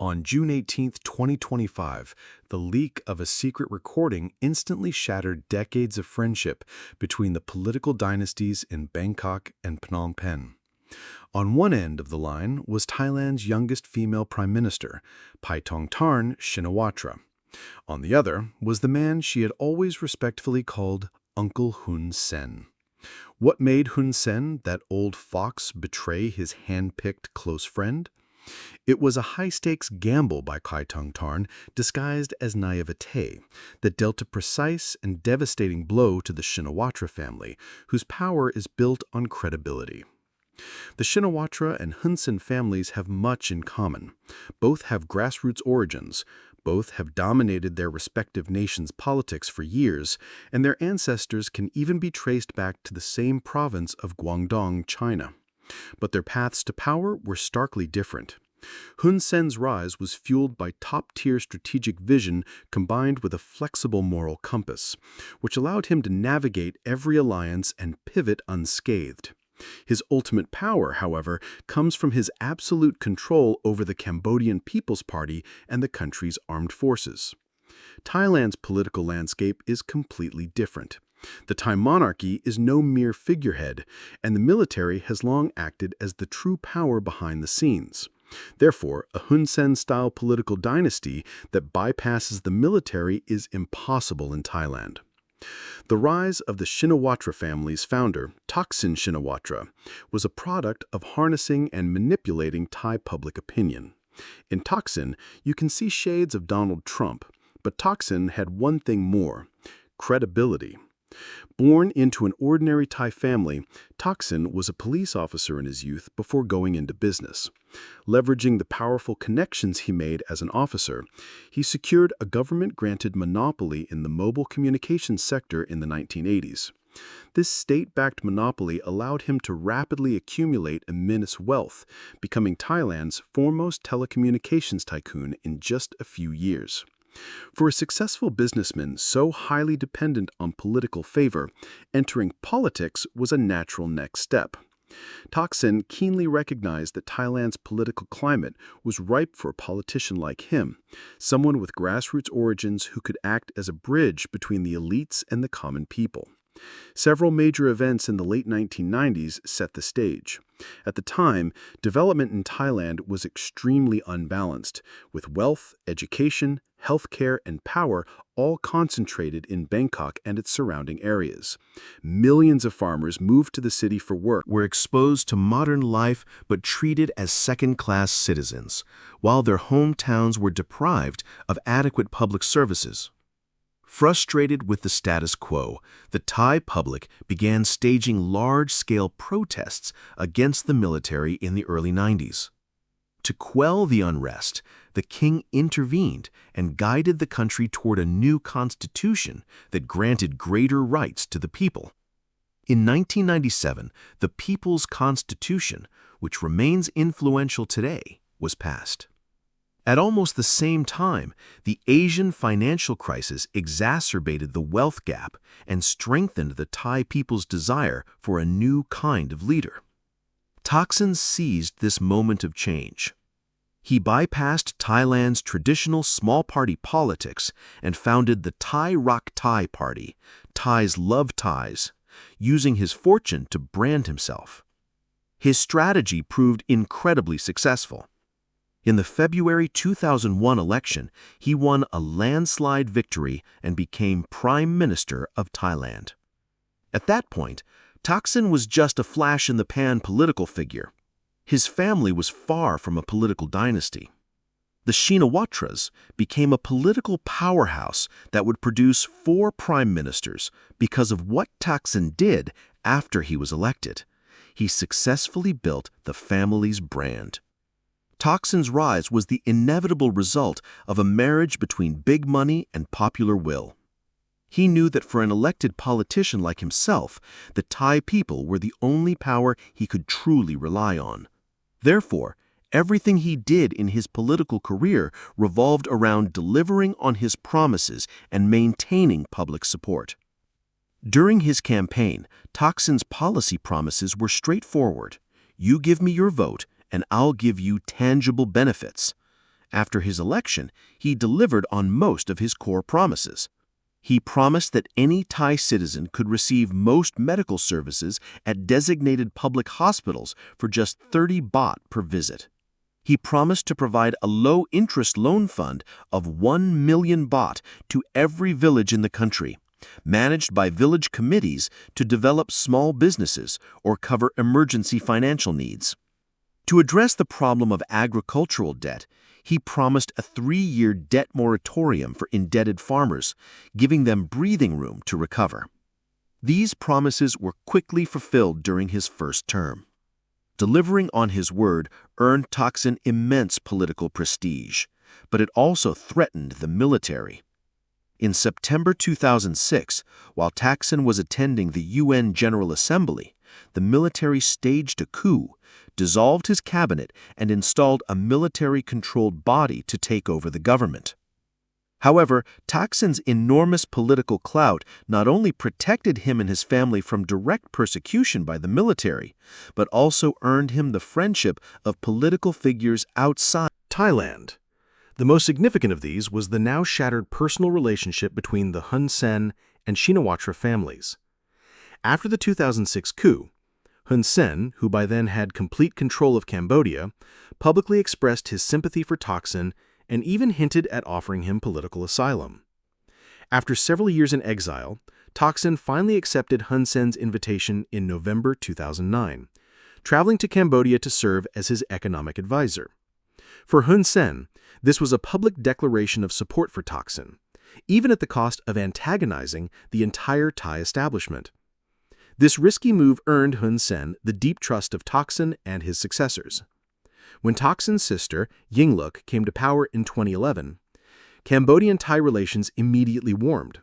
On June 18, 2025, the leak of a secret recording instantly shattered decades of friendship between the political dynasties in Bangkok and Phnom Penh. On one end of the line was Thailand's youngest female prime minister, Paetongtarn Shinawatra. On the other was the man she had always respectfully called Uncle Hun Sen. What made Hun Sen, that old fox, betray his hand-picked close friend? It was a high-stakes gamble by Paetongtarn disguised as naivete that dealt a precise and devastating blow to the Shinawatra family, whose power is built on credibility. The Shinawatra and Hun Sen families have much in common. Both have grassroots origins, both have dominated their respective nations' politics for years, and their ancestors can even be traced back to the same province of Guangdong, China. But their paths to power were starkly different. Hun Sen's rise was fueled by top-tier strategic vision combined with a flexible moral compass, which allowed him to navigate every alliance and pivot unscathed. His ultimate power, however, comes from his absolute control over the Cambodian People's Party and the country's armed forces. Thailand's political landscape is completely different. The Thai monarchy is no mere figurehead, and the military has long acted as the true power behind the scenes. Therefore, a Hun Sen-style political dynasty that bypasses the military is impossible in Thailand. The rise of the Shinawatra family's founder, Thaksin Shinawatra, was a product of harnessing and manipulating Thai public opinion. In Thaksin, you can see shades of Donald Trump, but Thaksin had one thing more: credibility. Born into an ordinary Thai family, Thaksin was a police officer in his youth before going into business. Leveraging the powerful connections he made as an officer, he secured a government-granted monopoly in the mobile communications sector in the 1980s. This state-backed monopoly allowed him to rapidly accumulate immense wealth, becoming Thailand's foremost telecommunications tycoon in just a few years. For a successful businessman so highly dependent on political favor, entering politics was a natural next step. Thaksin keenly recognized that Thailand's political climate was ripe for a politician like him, someone with grassroots origins who could act as a bridge between the elites and the common people. Several major events in the late 1990s set the stage. At the time, development in Thailand was extremely unbalanced, with wealth, education, healthcare, and power all concentrated in Bangkok and its surrounding areas. Millions of farmers moved to the city for work, were exposed to modern life but treated as second-class citizens, while their hometowns were deprived of adequate public services. Frustrated with the status quo, the Thai public began staging large-scale protests against the military in the early 90s. To quell the unrest, the king intervened and guided the country toward a new constitution that granted greater rights to the people. In 1997, the People's Constitution, which remains influential today, was passed. At almost the same time, the Asian financial crisis exacerbated the wealth gap and strengthened the Thai people's desire for a new kind of leader. Thaksin seized this moment of change. He bypassed Thailand's traditional small-party politics and founded the Thai Rak Thai Party, Thais Love Thais, using his fortune to brand himself. His strategy proved incredibly successful. In the February 2001 election, he won a landslide victory and became Prime Minister of Thailand. At that point, Thaksin was just a flash-in-the-pan political figure. His family was far from a political dynasty. The Shinawatras became a political powerhouse that would produce 4 prime ministers because of what Thaksin did after he was elected. He successfully built the family's brand. Thaksin's rise was the inevitable result of a marriage between big money and popular will. He knew that for an elected politician like himself, the Thai people were the only power he could truly rely on. Therefore, everything he did in his political career revolved around delivering on his promises and maintaining public support. During his campaign, Thaksin's policy promises were straightforward. You give me your vote, and I'll give you tangible benefits. After his election, he delivered on most of his core promises. He promised that any Thai citizen could receive most medical services at designated public hospitals for just 30 baht per visit. He promised to provide a low-interest loan fund of 1 million baht to every village in the country, managed by village committees to develop small businesses or cover emergency financial needs. To address the problem of agricultural debt, he promised a 3-year debt moratorium for indebted farmers, giving them breathing room to recover. These promises were quickly fulfilled during his first term. Delivering on his word earned Thaksin immense political prestige, but it also threatened the military. In September 2006, while Thaksin was attending the UN General Assembly, the military staged a coup, dissolved his cabinet, and installed a military-controlled body to take over the government. However, Thaksin's enormous political clout not only protected him and his family from direct persecution by the military, but also earned him the friendship of political figures outside Thailand. The most significant of these was the now shattered personal relationship between the Hun Sen and Shinawatra families. After the 2006 coup, Hun Sen, who by then had complete control of Cambodia, publicly expressed his sympathy for Thaksin and even hinted at offering him political asylum. After several years in exile, Thaksin finally accepted Hun Sen's invitation in November 2009, traveling to Cambodia to serve as his economic advisor. For Hun Sen, this was a public declaration of support for Thaksin, even at the cost of antagonizing the entire Thai establishment. This risky move earned Hun Sen the deep trust of Thaksin and his successors. When Thaksin's sister, Yingluck, came to power in 2011, Cambodian-Thai relations immediately warmed.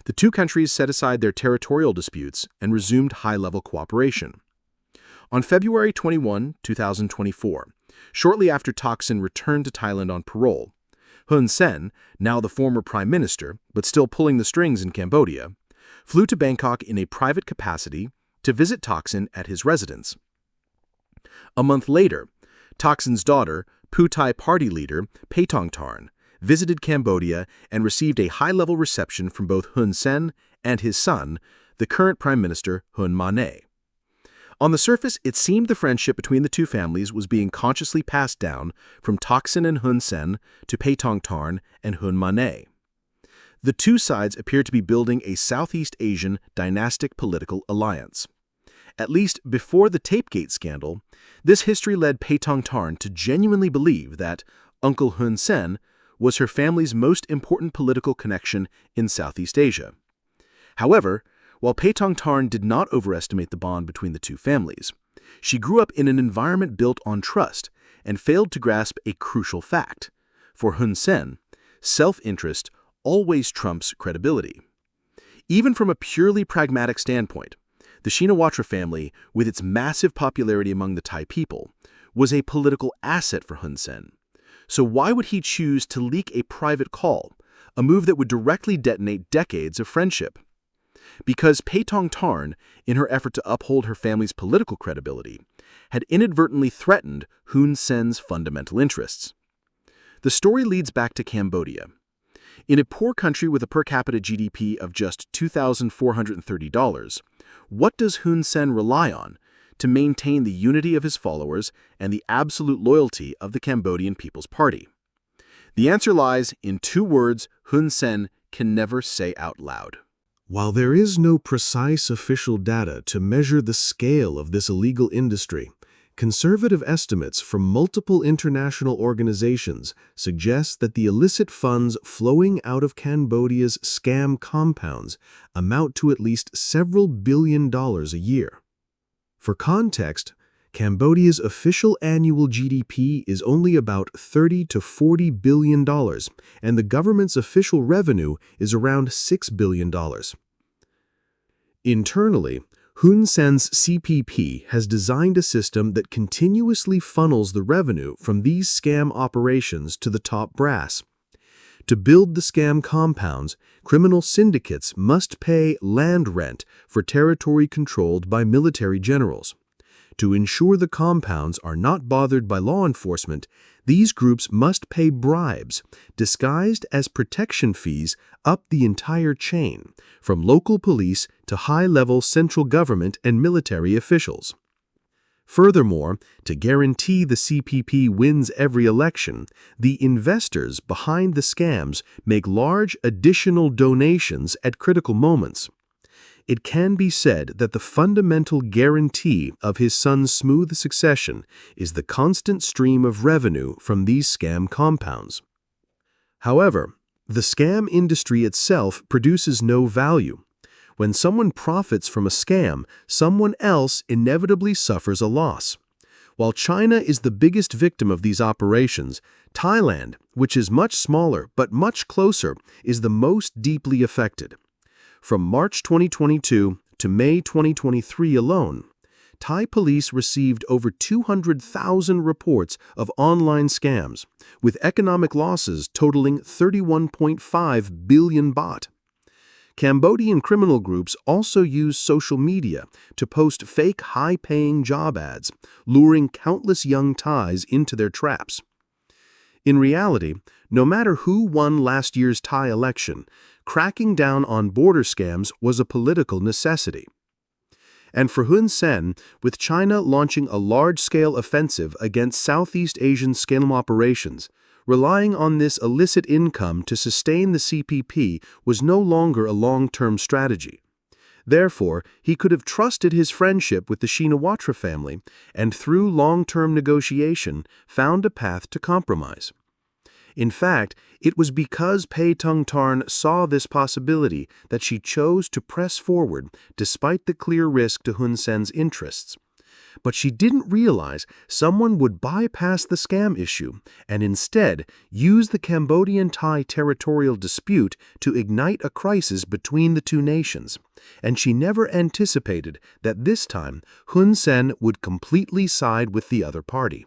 The two countries set aside their territorial disputes and resumed high-level cooperation. On February 21, 2024, shortly after Thaksin returned to Thailand on parole, Hun Sen, now the former prime minister, but still pulling the strings in Cambodia, flew to Bangkok in a private capacity to visit Thaksin at his residence. A month later, Thaksin's daughter, Pheu Thai party leader Paetong Tarn, visited Cambodia and received a high-level reception from both Hun Sen and his son, the current Prime Minister Hun Manet. On the surface, it seemed the friendship between the two families was being consciously passed down from Thaksin and Hun Sen to Paetong Tarn and Hun Manet. The two sides appear to be building a Southeast Asian dynastic political alliance. At least before the Tapegate scandal, this history led Paetong Tarn to genuinely believe that Uncle Hun Sen was her family's most important political connection in Southeast Asia. However, while Paetong Tarn did not overestimate the bond between the two families, she grew up in an environment built on trust and failed to grasp a crucial fact. For Hun Sen, self-interest always trumps credibility. Even from a purely pragmatic standpoint, the Shinawatra family, with its massive popularity among the Thai people, was a political asset for Hun Sen. So why would he choose to leak a private call, a move that would directly detonate decades of friendship? Because Paetong Tarn, in her effort to uphold her family's political credibility, had inadvertently threatened Hun Sen's fundamental interests. The story leads back to Cambodia. In a poor country with a per capita GDP of just $2,430, what does Hun Sen rely on to maintain the unity of his followers and the absolute loyalty of the Cambodian People's Party? The answer lies in two words Hun Sen can never say out loud. While there is no precise official data to measure the scale of this illegal industry, conservative estimates from multiple international organizations suggest that the illicit funds flowing out of Cambodia's scam compounds amount to at least several $billions a year. For context, Cambodia's official annual GDP is only about $30 to $40 billion, and the government's official revenue is around $6 billion. Internally, Hun Sen's CPP has designed a system that continuously funnels the revenue from these scam operations to the top brass. To build the scam compounds, criminal syndicates must pay land rent for territory controlled by military generals. To ensure the compounds are not bothered by law enforcement, these groups must pay bribes, disguised as protection fees, up the entire chain, from local police to high-level central government and military officials. Furthermore, to guarantee the CPP wins every election, the investors behind the scams make large additional donations at critical moments. It can be said that the fundamental guarantee of his son's smooth succession is the constant stream of revenue from these scam compounds. However, the scam industry itself produces no value. When someone profits from a scam, someone else inevitably suffers a loss. While China is the biggest victim of these operations, Thailand, which is much smaller but much closer, is the most deeply affected. From March 2022 to May 2023 alone, Thai police received over 200,000 reports of online scams, with economic losses totaling 31.5 billion baht. Cambodian criminal groups also use social media to post fake high-paying job ads, luring countless young Thais into their traps. In reality, no matter who won last year's Thai election, cracking down on border scams was a political necessity. And for Hun Sen, with China launching a large-scale offensive against Southeast Asian scam operations, relying on this illicit income to sustain the CPP was no longer a long-term strategy. Therefore, he could have trusted his friendship with the Shinawatra family and through long-term negotiation found a path to compromise. In fact, it was because Pei Tung Tarn saw this possibility that she chose to press forward despite the clear risk to Hun Sen's interests. But she didn't realize someone would bypass the scam issue and instead use the Cambodian-Thai territorial dispute to ignite a crisis between the two nations. And she never anticipated that this time Hun Sen would completely side with the other party.